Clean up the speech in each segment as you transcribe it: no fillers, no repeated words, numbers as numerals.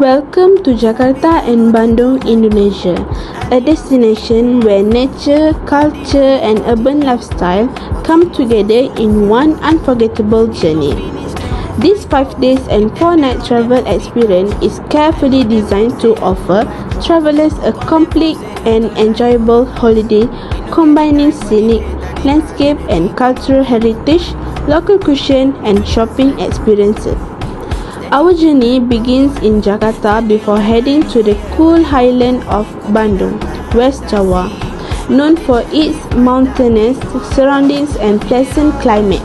Welcome to Jakarta and Bandung, Indonesia, a destination where nature, culture, and urban lifestyle come together in one unforgettable journey. This 5 days and 4 night travel experience is carefully designed to offer travelers a complete and enjoyable holiday combining scenic landscape and cultural heritage, local cuisine, and shopping experiences. Our journey begins in Jakarta before heading to the cool highland of Bandung, West Java, known for its mountainous surroundings and pleasant climate.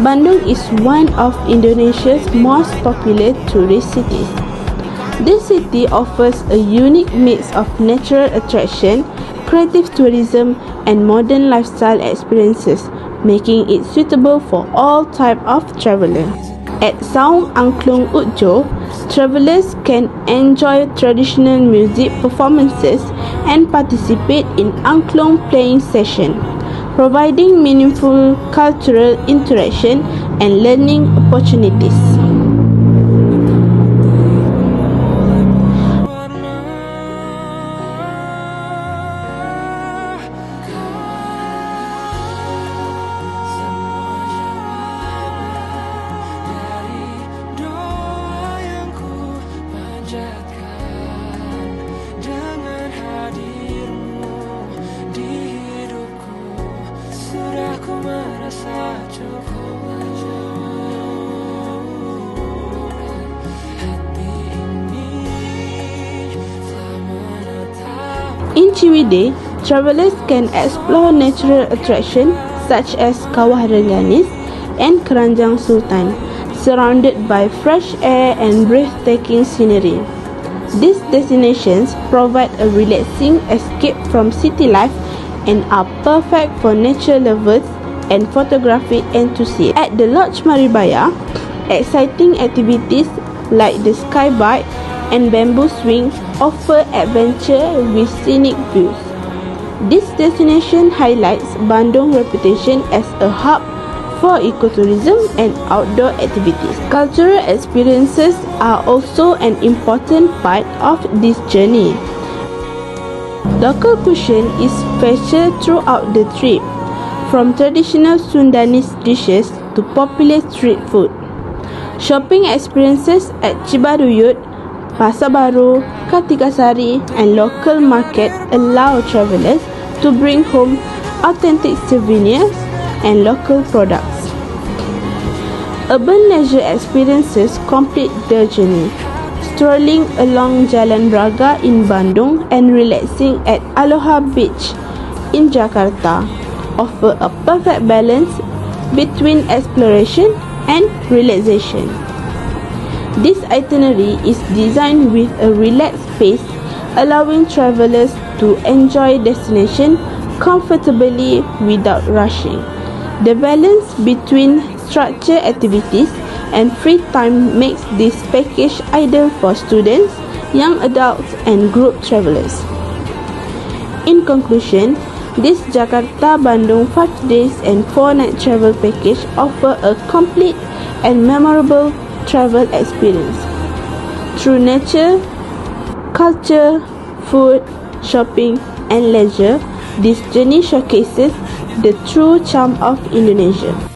Bandung is one of Indonesia's most popular tourist cities. This city offers a unique mix of natural attraction, creative tourism, and modern lifestyle experiences, making it suitable for all types of travelers. At Saung Angklung Utjo, travelers can enjoy traditional music performances and participate in angklung playing sessions, providing meaningful cultural interaction and learning opportunities. In Ciwidey, travelers can explore natural attractions such as Kawah Rengganis and Keranjang Sultan, surrounded by fresh air and breathtaking scenery. These destinations provide a relaxing escape from city life and are perfect for nature lovers and photography enthusiasts. At the Lodge Maribaya, exciting activities like the sky bike and bamboo swing offer adventure with scenic views. This destination highlights Bandung's reputation as a hub for ecotourism and outdoor activities. Cultural experiences are also an important part of this journey. Local cuisine is featured throughout the trip, from traditional Sundanese dishes to popular street food. Shopping experiences at Cibaruyut, Pasar Baru, Kartikasari, and local market allow travelers to bring home authentic souvenirs and local products. Urban leisure experiences complete the journey, strolling along Jalan Braga in Bandung and relaxing at Aloha Beach in Jakarta offer a perfect balance between exploration and relaxation. This itinerary is designed with a relaxed pace, allowing travelers to enjoy destination comfortably without rushing. The balance between structured activities and free time makes this package ideal for students, young adults, and group travelers. In conclusion, this Jakarta-Bandung 5 days and 4 night travel package offers a complete and memorable travel experience. Through nature, culture, food, shopping, and leisure, this journey showcases the true charm of Indonesia.